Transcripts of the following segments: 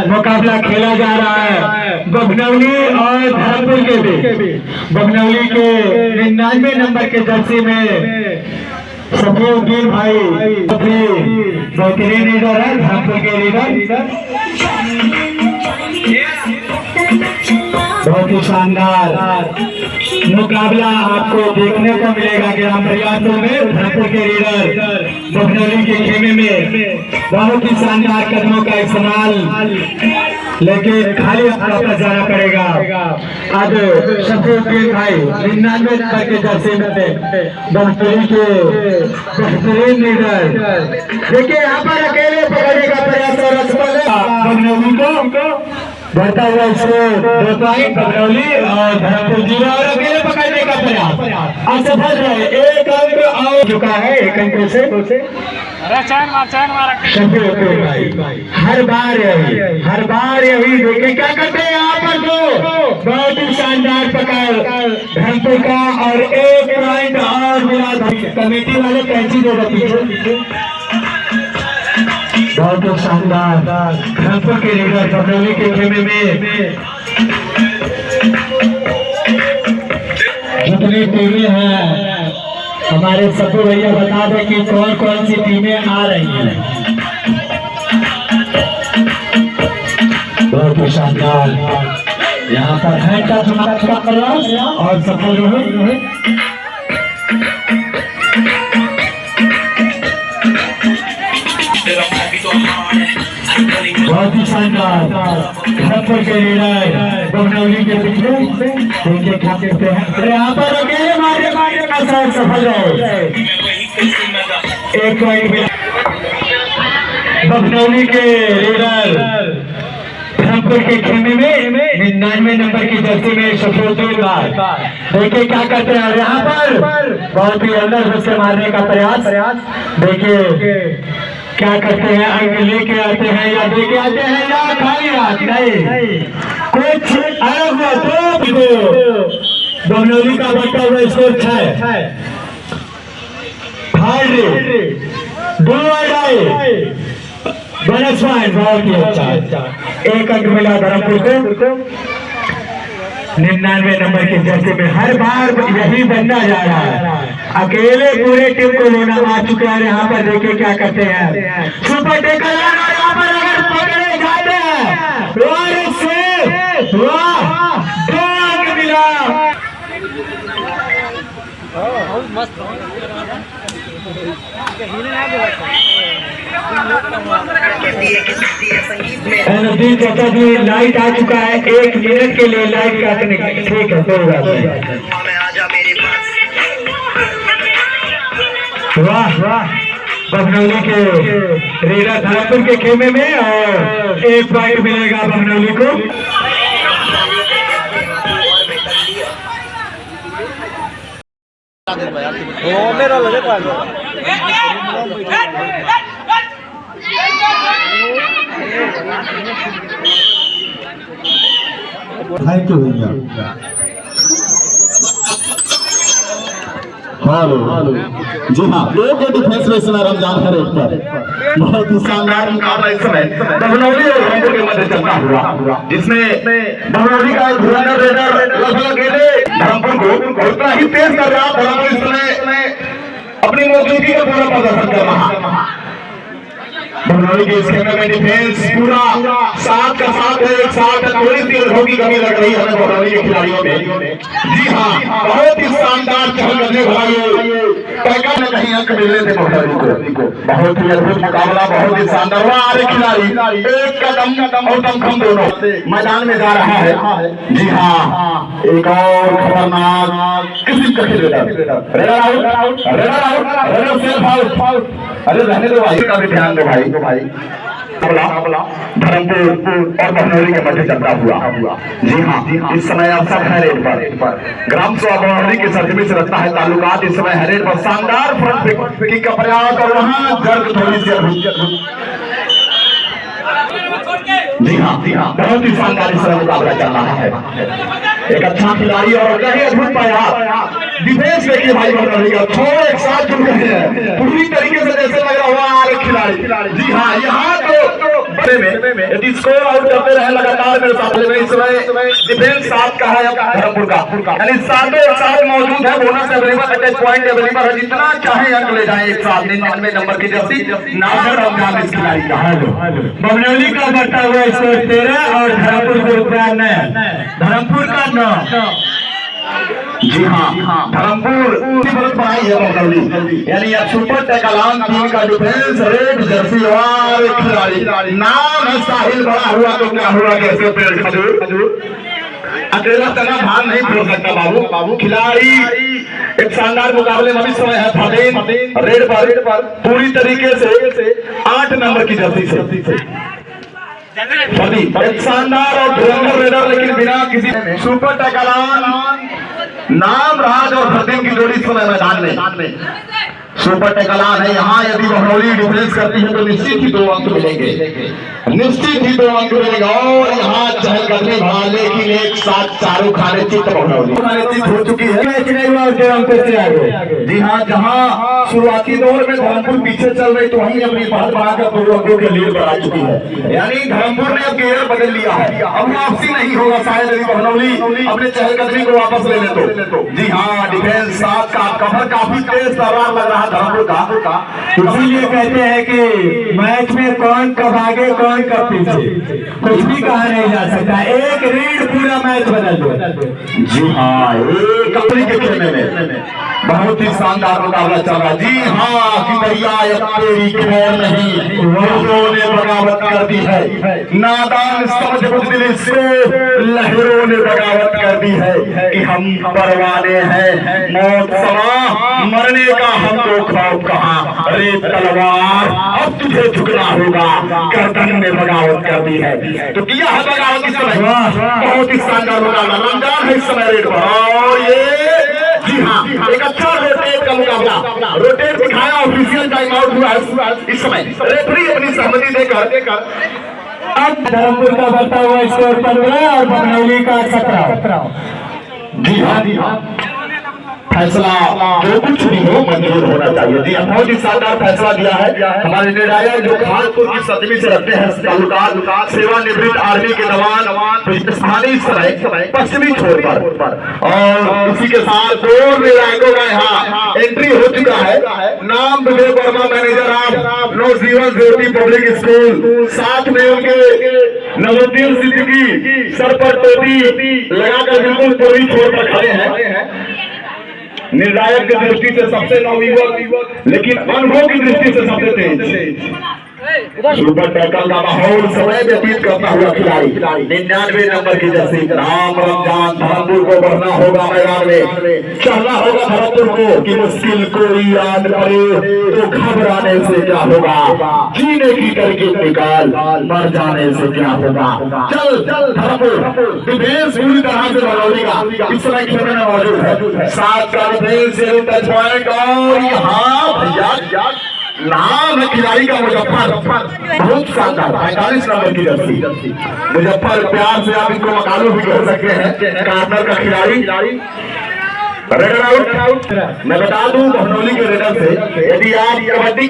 मुकाबला खेला जा रहा है बभनौली और धर्मपुर के बीच। बभनौली के 99 नंबर के जर्सी में सफीउद्दीन भाई बेहतरीन लीडर है, धर्मपुर के लीडर बहुत ही शानदार मुकाबला आपको देखने को मिलेगा ग्राम बरियारपुर में। धर्मपुर के लीडर बभनौली के खेमे में बहुत ही शानदार कदमों का इस्तेमाल, लेकिन खाली वापस जाना पड़ेगा। अब सफीउद्दीन भाई 99 नंबर के जर्सी में बभनौली के बेहतरीन लीडर, देखिए यहाँ पर अकेले पकड़ने का प्रयास और बभनौली को बढ़ता हुआ स्कोर 2 पॉइंट बभनौली और धर्मपुर 0 और अकेले पकड़ने का प्रयास असफल रहे। 1 अंक आ चुका है 1 अंक से। हर बार यही देखे क्या करते हैं यहाँ पर। तो बहुत ही शानदार पकड़ धर्मपुर का और 1 पॉइंट और मिला। कमेटी वाले कैंची दे रखी बहुत ही शानदार धर्मपुर के लीडर बभनौली के खेमे में जितनी टीमें हैं हमारे सभी भैया बता दें कि कौन कौन सी टीमें आ रही हैं। बहुत ही शानदार यहाँ पर है का प्रयास और सफल रहे। बहुत ही शानदार धर्मपुर के लीडर बभनौली के पीछे देखिए क्या कहते हैं। यहाँ पर अकेले मारने का साथ सफल रहे। 1 पॉइंट मिला बभनौली के लीडर धर्मपुर के खेमे में 99 नंबर की जर्सी में सफीउद्दीन भाई देखिए क्या करते हैं। यहाँ पर बहुत ही अंदर से मारने का प्रयास देखिए क्या करते हैं। अंक लेके आते हैं या देके आते हैं या खाली हाथ नहीं, कुछ अलग बभनौली का बढ़ता हुआ स्कोर 6 बोनस पॉइंट बहुत ही अच्छा। 1 अंक मिला धर्मपुर को 99 नंबर के जर्सी में। हर बार यही बनना जा रहा है, अकेले पूरे टीम को लेना आ चुके हैं। यहाँ पर देखिए क्या करते हैं। सुपर टेकर यहाँ पर अगर पकड़े जाते हैं 2 अंक मिला। चाचा जी लाइट आ चुका है, 1 मिनट के लिए लाइट काटने का। ठीक है कोई बात नहीं। वाह वाह बभनौली के लीडर धर्मपुर के खेमे में और 1 पॉइंट मिलेगा बभनौली को। थैंक यू भैया। हेलो जी हाँ, लोग डिफेंस में इसमें रमजान हर एक पर बहुत ही शानदार मुकाबला इस समय बभनौली और धर्मपुर के मध्य चलता हुआ, जिसमें बभनौली का धुरंधर रेडर लगभग अकेले धर्मपुर को उतना ही तेज कर रहा। धर्मपुर इस समय अपनी मौजूदगी का पूरा प्रदर्शन कर रहा। बभनौली के इस खेमे में डिफेंस पूरा 7 का 7 है। एक साथ थोड़ी सी अनुभव की कमी लग रही है हमें बभनौली के खिलाड़ियों में। जी हाँ, बहुत ही शानदार चहल करने वाले कहीं अंक मिलने थे बभनौली को। बहुत ही अद्भुत मुकाबला, बहुत ही शानदार। वहाँ खिलाड़ी एक कदम और दमखम दोनों मैदान में जा रहा है। जी हाँ, एक और खतरनाक किसी का खेल अरे रहने दो भाई, का भी ध्यान दो भाई। धर्मपुर और बभनौली के मध्य चलता हुआ। जी हाँ, इस समय आप सब हैरेट पर ग्राम सभा बभनौली के सरजमी से रखता है ताल्लुकात। इस समय हैरेट पर शानदार फ्रंट किक का प्रयास और वहाँ दर्द थोड़ी सी। जी हाँ, बहुत ही शानदार इस समय मुकाबला चल रहा है। एक अच्छा खिलाड़ी और अद्भुत प्रयास डिफेंस देखिए भाई बरनौली का, थोड़ा एक साथ जुड़ गए हैं पूरी तरीके से, जैसे लग रहा हुआ आ रहे खिलाड़ी। जी हाँ, यहाँ तो में यदि स्कोर आउट करते रहे लगातार मेरे साथ में, इस समय डिफेंस साथ का है धर्मपुर का, यानी सातों एक साथ मौजूद है, bonus available, attack point available है, जितना चाहे अंक ले जाए एक साथ। 99 नंबर की जर्सी नाम रमजान इस खिलाड़ी का है। बमनौली का बढ़ता हुआ स्कोर 13 और धर्मपुर को 92, धर्मपुर का 9। जी हाँ, धर्मपुर बहुत बड़ाई है बमनौली, यानी अब सुपर टैकलान टीम का डिफेंस रेड जर्सी वाले खिलाड़ी, नाम है साहिल, बड़ा हुआ तो क्या हुआ, कैसे पेड़ खजूर, अकेला तना भार नहीं फोड़ सकता बाबू। खिलाड़ी एक शानदार मुकाबले में भी समय है, फतेह रेड पर पूरी तरीके से 8 नंबर की जर्सी से एक शानदार और धुरंधर रेडर, लेकिन बिना किसी सुपर टैकलान नाम राज और फतेह की जोड़ी समय मैदान में सुपर टैकलान है। यहाँ यदि बमनौली डिफेंस करती है तो निश्चित ही 2 अंक मिलेंगे, निश्चित ही 2 अंक मिलेगा। और यहाँ चहलकदमी भार, लेकिन एक साथ चारों खाने चित्त बमनौली हो चुकी है, जी हाँ, जहाँ शुरुआती दौर में धर्मपुर पीछे चल रही तो वहीं अपनी बात बढ़ाकर 2 अंकों के लीड बढ़ा चुकी है, यानी धर्मपुर ने अब गियर बदल लिया है, अब वापसी नहीं होगा शायद यदि बमनौली अपने चहलकदमी को वापस ले ले तो। जी हाँ, डिफेंस साथ का कवर काफी तेज तर्रार लग रहा है धर्मपुर का, इसीलिए कहते हैं कि मैच में कौन कब आगे कौन कब पीछे, कुछ भी कहा नहीं जा सकता, एक रीड पूरा मैच बदल दो। जी हाँ, एक अपनी के खेलने में बहुत ही शानदार मुकाबला चल रहा है। जी हाँ, कि भैया तेरी खैर नहीं, लहरों ने बगावत कर दी है, नादान समझ बुझदिल से लहरों ने बगावत कर दी है कि हम परवाने हैं, मौत समा मरने का हमको खौफ कहाँ, रे तलवार अब तुझे झुकना होगा, गर्दन ने बगावत कर दी है। तो किया है बगावत इस समय, बहुत ही शानदार मुकाबला, रमजान है इस समय रेड पर। और ये जी हाँ, एक अच्छा रोटेट का मुकाबला, रोटेट दिखाया, ऑफिशियल टाइम आउट हुआ इस समय, रेफरी अपनी सहमति देकर अब धर्मपुर का बढ़ता हुआ स्कोर 15 और बमनौली का 17। जी हाँ, फैसला जो कुछ भी हो मंजूर होना चाहिए। जी बहुत ही शानदार फैसला दिया है हमारे निर्णायक, जो खानपुर की सदमी से रखते हैं ताल्लुकात, सेवानिवृत्त आर्मी के जवान स्थानीय समय पश्चिमी छोर पर। और इसी के साथ 2 निर्णायकों का यहाँ एंट्री हो चुका है। नाम विवेक वर्मा, मैनेजर आप नवजीवन ज्योति पब्लिक स्कूल, साथ में उनके नवोद्दीन सिद्दीकी सर पर टोपी लगाकर बिल्कुल पूरी छोर पर खड़े हैं। निर्णायक की दृष्टि से सबसे नवयुवक, लेकिन अनुभव की दृष्टि से सबसे तेज, सुपर टैकल का माहौल समय व्यतीत करता हुआ खिलाड़ी, 99 नंबर की जर्सी नाम रमजान। धर्मपुर को बढ़ना होगा मैदान में, चलना होगा धर्मपुर को कि मुश्किल कोई याद पड़े तो घबराने से क्या होगा, जीने की तरकीब निकाल, मर जाने से क्या होगा। चल धर्मपुर डिफेंस पूरी तरह से बमनौली का इस समय खेलने में मौजूद है, 7 का डिफेंस टच पॉइंट। और यहाँ भैया नाम है खिलाड़ी का मुजफ्फर, बहुत शानदार 45 नंबर की जर्सी मुजफ्फर, प्यार से आप इनको मकालू भी कह सकते हैं, कार्नर का खिलाड़ी। Raider out. मैं बता दूं बमनौली के रेडर से, यदि आप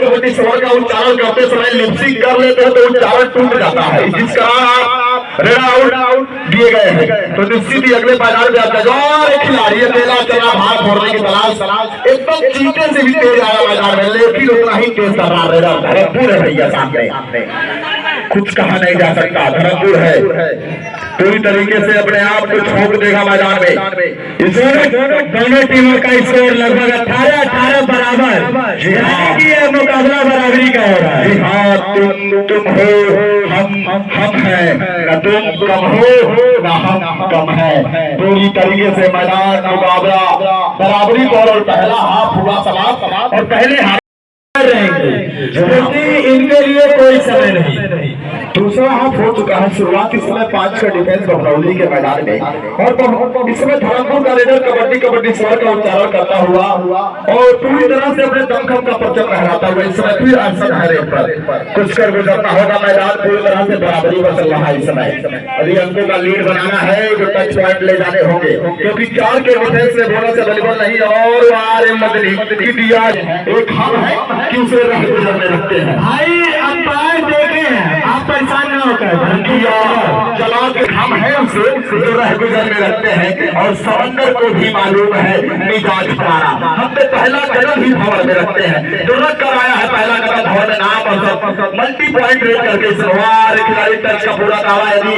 कबड्डी स्वर का उच्चारण करते समय लिपसिंग कर लेते हैं तो उच्चारण टूट जाता है, जिस कारण आप रेडर आउट दिए गए हैं, तो निश्चित ही अगले मैदान में आता है। और एक खिलाड़ी अकेला चला भाग फोड़ने की तलाश, एकदम चीते से भी तेज आया मैदान में, लेकिन उतना ही तेज कर रहा रेडर धर्मपुर है भैया, सामने कुछ कहा नहीं जा सकता, धर्मपुर है, पूरी तरीके से अपने आप को छोड़ देगा मैदान में। दोनों टीमों का स्कोर लगभग 18-18 बराबर, यानी कि यह मुकाबला बराबरी का हो रहा है। हाँ, तुम हो, हम हैं, न तुम कम हो न हम कम है, पूरी तरीके से मैदान मुकाबला बराबरी पर। और पहला हाफ हुआ समाप्त और पहले हाफ रहेंगे, क्योंकि इनके लिए कोई समय नहीं। दूसरा हाफ हो चुका है। शुरुआत इस समय 5 का डिफेंस बहरौली के मैदान में, और इस समय धर्मपुर का रेडर कबड्डी कबड्डी स्वर का उच्चारण करता हुआ और पूरी तरह से अपने दमखम का परचम लहराता हुआ इस समय फिर अरसद है रेड पर कुछ कर गुजरना होगा। मैदान पूरी तरह से बराबरी पर चल रहा है इस समय। अभी अंकों का लीड बनाना है, जो टच पॉइंट ले जाने होंगे, क्योंकि 4 के डिफेंस में बोनस अवेलेबल नहीं। और आर मदनी की दिया एक हम है कि उसे रह गुजर में रखते हैं। भाई अंपायर देखे हैं, आप परेशान न होकर चला के हम है उसे जो रह गुजर में रखते हैं, और समंदर को भी मालूम है मिजाज हमारा। हमने पहला कदम ही भवन में रखते हैं, जो रख कर आया है पहला कदम भवन में नाम और मल्टी पॉइंट रेट करके सलवार खिलाड़ी टच का पूरा दावा। यदि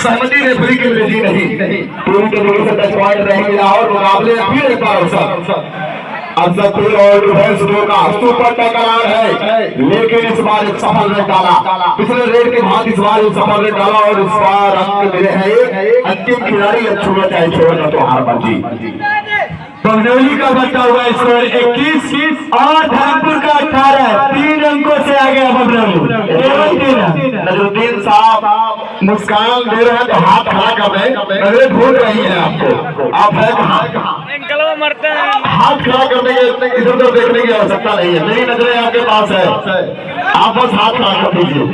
सहमति रेफरी की मिली नहीं पूरी तरीके से टच पॉइंट रहेंगे और मुकाबले फिर एक बार अफजल और डिफेंस का सुपर टकरार है, लेकिन इस बार एक सफल रेट डाला। पिछले रेट के बाद इस बार सफल रेट डाला और इस बार अंक मिले हैं। अंतिम खिलाड़ी अब छुआ चाहे छोड़ना तो हार बाजी। बहरौली का बचा हुआ स्कोर 21 और धर्मपुर का 18, 3 अंकों से आगे बहरौली। नजरुद्दीन साहब मुस्कान दे रहे हैं तो हाथ खड़ा कर रहे, नजरें ढूंढ रही है आपको। आप है कहाँ? हाथ खड़ा करने के इधर उधर देखने की आवश्यकता नहीं है, मेरी नजरें आपके पास है। आप बस हाथ खड़ा कर दीजिए।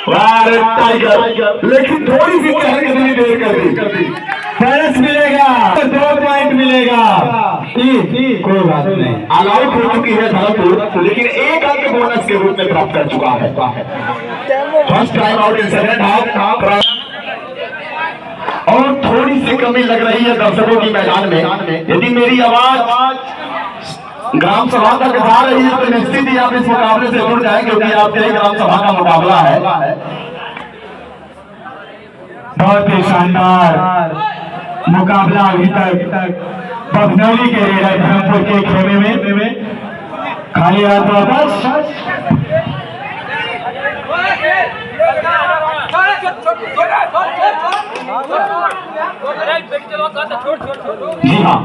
टाइगर, लेकिन थोड़ी सी चहल कितनी देर कर दी। बोनस मिलेगा, 2 पॉइंट मिलेगा। कोई बात नहीं, ऑल आउट हो चुकी है धर्मपुर, लेकिन एक अंक बोनस के रूप में प्राप्त कर चुका है। First time out in second half, और थोड़ी सी कमी लग रही है दर्शकों की मैदान में। यदि मेरी आवाज ग्राम सभा तक जा रही है तो निश्चित ही आप इस मुकाबले से जुड़ जाएंगे, क्योंकि आपके ही ग्राम सभा का मुकाबला है। बहुत ही शानदार मुकाबला अभी तक बहरौली के रेडर धर्मपुर के खेमे में खाली हाथ वापस। जी हाँ,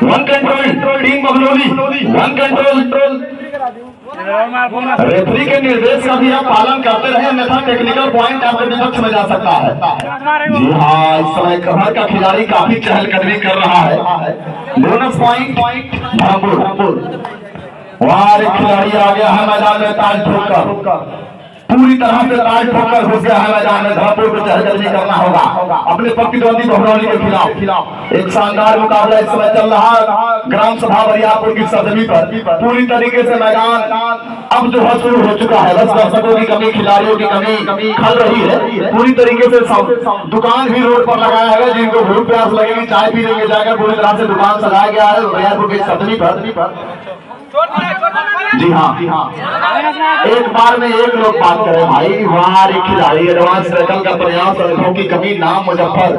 1 control team Bahrauli, 1 control. Referee के निर्देश का भी आप पालन करते रहे, अन्यथा टेक्निकल पॉइंट आपके विपक्ष में जा सकता है। जी हाँ, इस समय कमर का खिलाड़ी काफी चहलकदमी कर रहा है। Bonus point Dharampur. वहां एक खिलाड़ी आ गया है मैदान में, ताल ठोकर पूरी तरह से ताल ठोकर घुस गया है मैदान में। धर्मपुर को चहलकदमी करना होगा अपने प्रतिद्वंदी बहरौली के खिलाफ। एक शानदार मुकाबला इस समय चल रहा है ग्राम सभा बरियापुर की सरजमी पर। पूरी तरीके से मैदान अब जो है शुरू हो चुका है। बस दर्शकों की कमी, खिलाड़ियों की कमी खल रही है। पूरी तरीके से दुकान भी रोड पर लगाया है, जिनको भूख प्यास लगेगी चाय पी लेंगे जाकर पूरी तरह से दुकान सजाया गया है बरियापुर की सरजमी पर। जी हाँ, एक बार में एक लोग बात करें भाई। वहां एक खिलाड़ी एडवांस टैकल का प्रयास, अनुभव की कमी, नाम मुजफ्फर।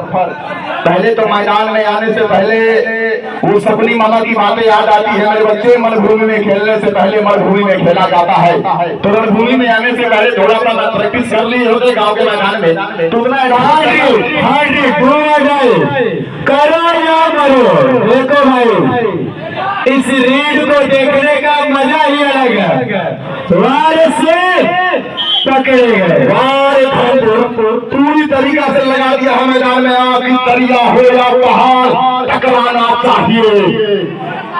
पहले तो मैदान में आने से पहले वो सपनी मामा की बातें याद आती है। मेरे बच्चे मरुभूमि में खेलने से पहले मरुभूमि में खेला जाता है, तो रणभूमि में आने से पहले थोड़ा सा प्रैक्टिस कर ली होते गाँव के मैदान में। तो करो या मरो। देखो भाई, इस रीड को देखने का मजा ही अलग है। वार से पकड़े गए, पूरी तरीका से लगा दिया है मैदान में। आपकी दरिया हो या पहाड़ टकराना चाहिए,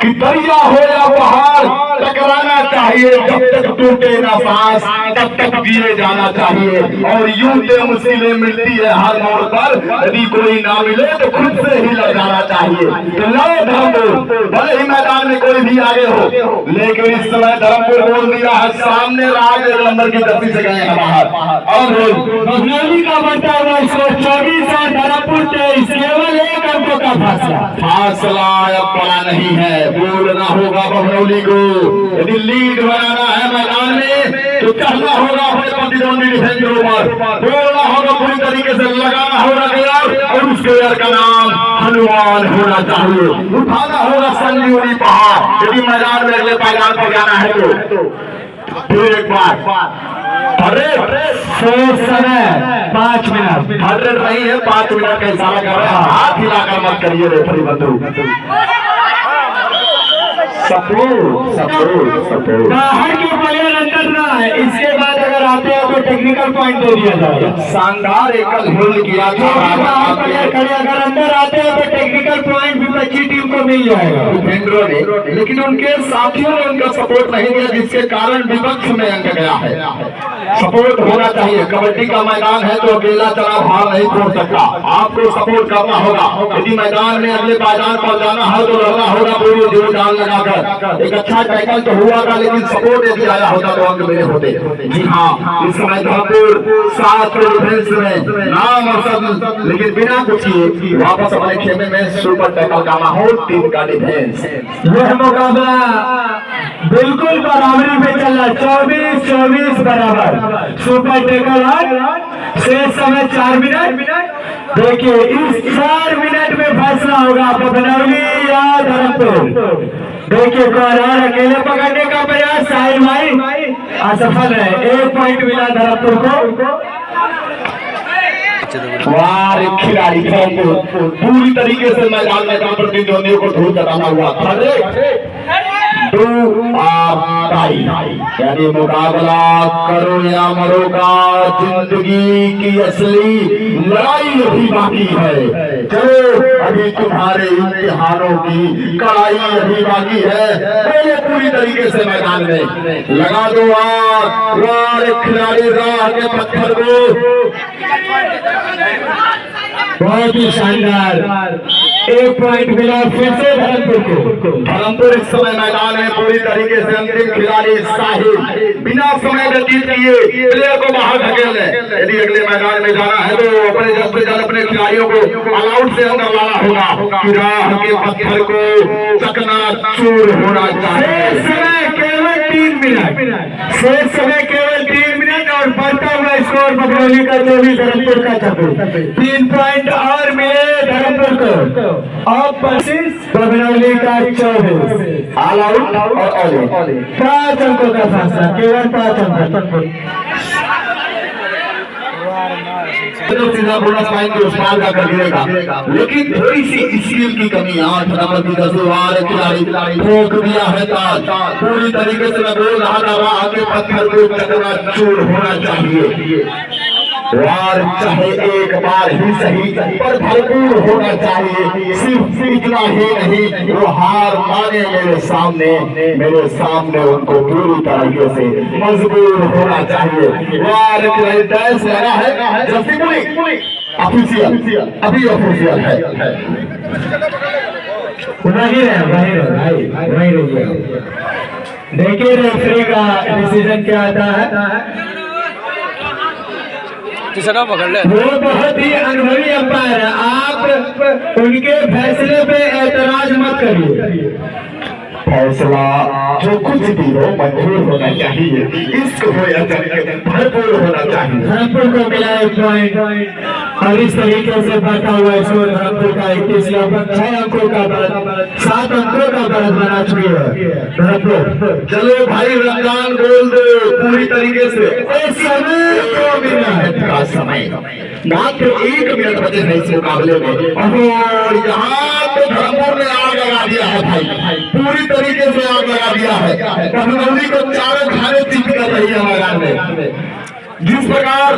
कि दरिया हो या पहाड़ टकराना चाहिए। जब तक टूटे ना सांस तब तक जिए जाना चाहिए। और यूं तो मुश्किलें मिलती है हर मोड़ पर, यदि कोई ना मिले तो खुद से ही लग जाना चाहिए। तो लो धर्मपुर, भले ही मैदान में कोई भी आगे हो, लेकिन इस समय धर्मपुर बोल दिया है सामने राज नंबर की गति से गए हैं बाहर। और बहरौली का बचा हुआ 24 और धर्मपुर 23, केवल 1 अंकों का फासला अब बड़ा नहीं है। बोलना होगा बहरौली को, यदि लीड बनाना है मैदान में तो चलना होगा अपने प्रतिद्वंदी डिफेंस के ऊपर। बोलना होगा पूरी तरीके से, लगाना होगा गियर, और उस गियर का नाम हनुमान होना चाहिए। उठाना होगा संजीवनी पहाड़, यदि मैदान में अगले पायदान पर जाना है तो। फिर एक बार शेष समय 5 मिनट। 100 नहीं है, 5 मिनट का इशारा कर रहे हैं। हाथ हिलाकर मत करिए रेफरी बंधु। सपोर्ट बाहर के प्लेयर अंदर ना है, इसके बाद अगर आते हैं तो टेक्निकल पॉइंट दे दिया जाएगा। शानदार एकल होल्ड किया था। बाहर प्लेयर खड़े अगर अंदर आते हैं तो टेक्निकल पॉइंट विपक्षी टीम को मिल जाएगा। डिफेंडरों ने, लेकिन उनके साथियों ने उनका सपोर्ट नहीं दिया, जिसके कारण विपक्ष में अंक गया है। सपोर्ट होना चाहिए। कबड्डी का मैदान है तो अकेला चला भार नहीं छोड़ सकता, आपको सपोर्ट करना होगा। यदि मैदान में अगले पायदान पर जाना है तो लड़ना होगा पूरी जोर जान लगाकर। एक अच्छा टैकल तो हुआ था, लेकिन सपोर्ट यदि आया होता तो अंक मेरे होते। जी हाँ, इस समय धर्मपुर 7 डिफेंस में नाम और सब, लेकिन बिना कुछ किए वापस अपने खेमे में सुपर टैकल का माहौल, टीम का डिफेंस। यह मुकाबला बिल्कुल बराबरी पे चल रहा, 24-24 बराबर। सुपर टैकल शेष समय 4 मिनट। देखिए इस 4 मिनट में फैसला होगा बबनौली या धर्मपुर। देखिए कौन अकेले पकड़ने का प्रयास, साहिल भाई असफल है। 1 पॉइंट मिला धर्मपुर को। खिलाड़ी पूरी तरीके से मैदान में प्रतिद्वंदियों को धूल चटाना हुआ था। यानी मुकाबला करो या मरो का जिंदगी की असली लड़ाई अभी बाकी है। चलो अभी तुम्हारे इम्तिहानों की कड़ाई अभी बाकी है। पहले पूरी तरीके से मैदान में लगा दो वार खिलाड़ी राह के पत्थर को। बहुत ही शानदार 1 पॉइंट मिला फिर से धर्मपुर को। धर्मपुर इस समय मैदान में पूरी तरीके से अंतिम खिलाड़ी साहिल बिना समय व्यतीत किए प्लेयर को बाहर धकेल है। यदि अगले मैदान में जाना है तो अपने जल्द से जल्द अपने खिलाड़ियों को ऑल आउट से अंदर लाना होगा। राह के पत्थर को चकनाचूर होना चाहिए। समय केवल 3 मिनट। शेष समय केवल 3 मिनट और बढ़ता हुआ स्कोर बबनौली का 24, धर्मपुर का 26। 3 पॉइंट और मिले धर्मपुर को। अब 25 बबनौली का 24। ऑल आउट और ऑल इन। 5 अंकों का फासला, केवल 5 अंक। सीधा बोनस पॉइंट उस पार का कर दिएगा, लेकिन थोड़ी सी स्किल की कमी। 8 नंबर की दसवार खिलाड़ी ठोक दिया है ताज। पूरी तरीके से मैं बोल रहा था राह के पत्थर को चकनाचूर होना चाहिए। वार चाहे एक बार ही सही पर भरपूर होना चाहिए। सिर्फ इतना ही नहीं, वो हार माने मेरे सामने उनको पूरी तरीके से मजबूर होना चाहिए। वार डैश लगा है जस्टिफिक ऑफिशियल, अभी ऑफिशियल है। वही रहिए। देखिए रेफरी का डिसीजन क्या आता है। पकड़ ले। वो बहुत ही अनुभवी अंपायर है, आप उनके फैसले पे एतराज मत करिए। फैसला जो कुछ भी हो मंजूर होना चाहिए। इश्क हो या जन्नत भरपूर होना चाहिए। धर्मपुर को मिला 1 पॉइंट और इस तरीके से बढ़ता हुआ स्कोर धर्मपुर का 21 लगभग 6 अंकों का बढ़त, 7 अंकों का बढ़त बना चुकी है धर्मपुर। चलो भाई रमजान बोल दो पूरी तरीके से। समय 2 मिनट का समय, मात्र 1 मिनट बचे हैं इस मुकाबले में, और यहाँ तो धर्मपुर ने आग लगा दिया है भाई, पूरी तरीके से आग लगा दिया है। बबनौली को चारों खाने चिप कर रही है मैदान में। जिस प्रकार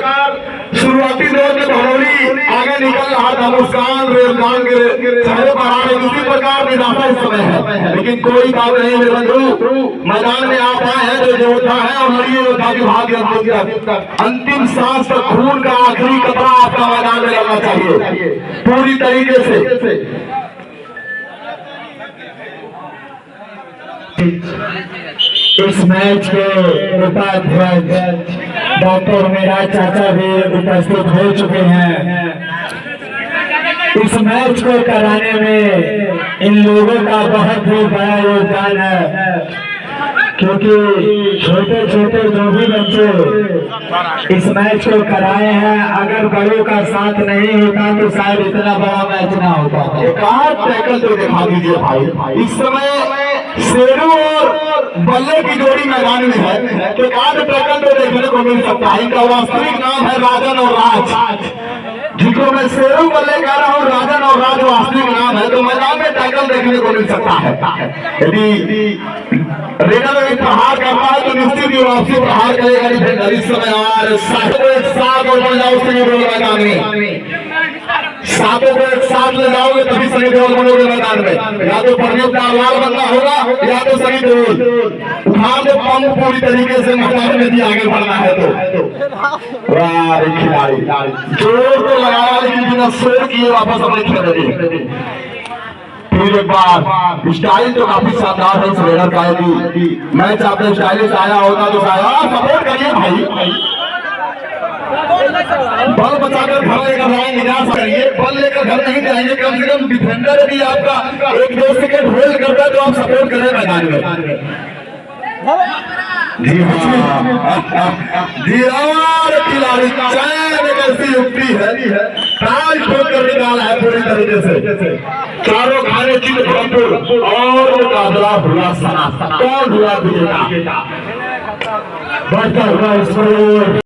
शुरुआती दौर में बबनौली आगे निकल रहा था, मुस्कान रेलगान के चेहरे पर आ रहे, उसी प्रकार निराशा इस समय है। लेकिन कोई बात नहीं मेरे बंधु, मैदान में आप आए हैं तो योद्धा है और लड़िए योद्धा की भाग्य अंतिम सांस तक खून का आखिरी कतरा आपका मैदान में लगना चाहिए पूरी तरीके से। इस मैच के उपाध्यक्ष डॉक्टर मेरा चाचा भी उपस्थित हो चुके हैं। इस मैच को कराने में इन लोगों का बहुत ही बड़ा योगदान है, क्योंकि छोटे छोटे जो भी बच्चे इस मैच को कराए हैं, अगर बड़ों का साथ नहीं होता तो शायद इतना बड़ा मैच ना होता। एक आध टैकल तो दिखा दीजिए भाई। इस समय शेरू और बल्ले की जोड़ी मैदान में है तो आज टैकल तो देखने को मिल सकता है। इनका वास्तविक नाम है राजन और राज, जिनको मैं शेरू बल्ले कह रहा हूँ, राजन और राज वास्तविक नाम है। तो मैदान में टैकल देखने को मिल सकता है। यदि रेडर अगर प्रहार करता है तो निश्चित ही वापसी प्रहार करेगा डिफेंडर। इस समय और सात और बन जाओ सनी देओल मैदान में, सातों को एक साथ ले जाओगे तभी सनी देओल बनोगे मैदान में। या तो परदीप नारवाल बनना होगा या तो सनी देओल उठा दे पंप पूरी तरीके से मैदान में भी आगे बढ़ना है। तो वाह खिलाड़ी जोर तो लगाया लेकिन बिना शोर किए वापस अपने खेल रही। फिर एक बार स्टाइल तो काफी शानदार है इस रेडर का। यदि मैच आपने स्टाइलिश आया होता तो शायद सपोर्ट करिए भाई, बल बचाकर घर लेकर जाएंगे, निराश करिए। बल लेकर घर नहीं जाएंगे, कम से कम डिफेंडर यदि आपका एक दो सेकंड होल्ड करता है तो आप सपोर्ट करें मैदान में। जी हाँ जी और खिलाड़ी चयन एक ऐसी युक्ति है, ताल ठोक कर निकाला है पूरी तरीके से। चारों खाने चित भरपूर और मुकाबला हुआ सना, कौन हुआ विजेता? बढ़ता हुआ स्कोर।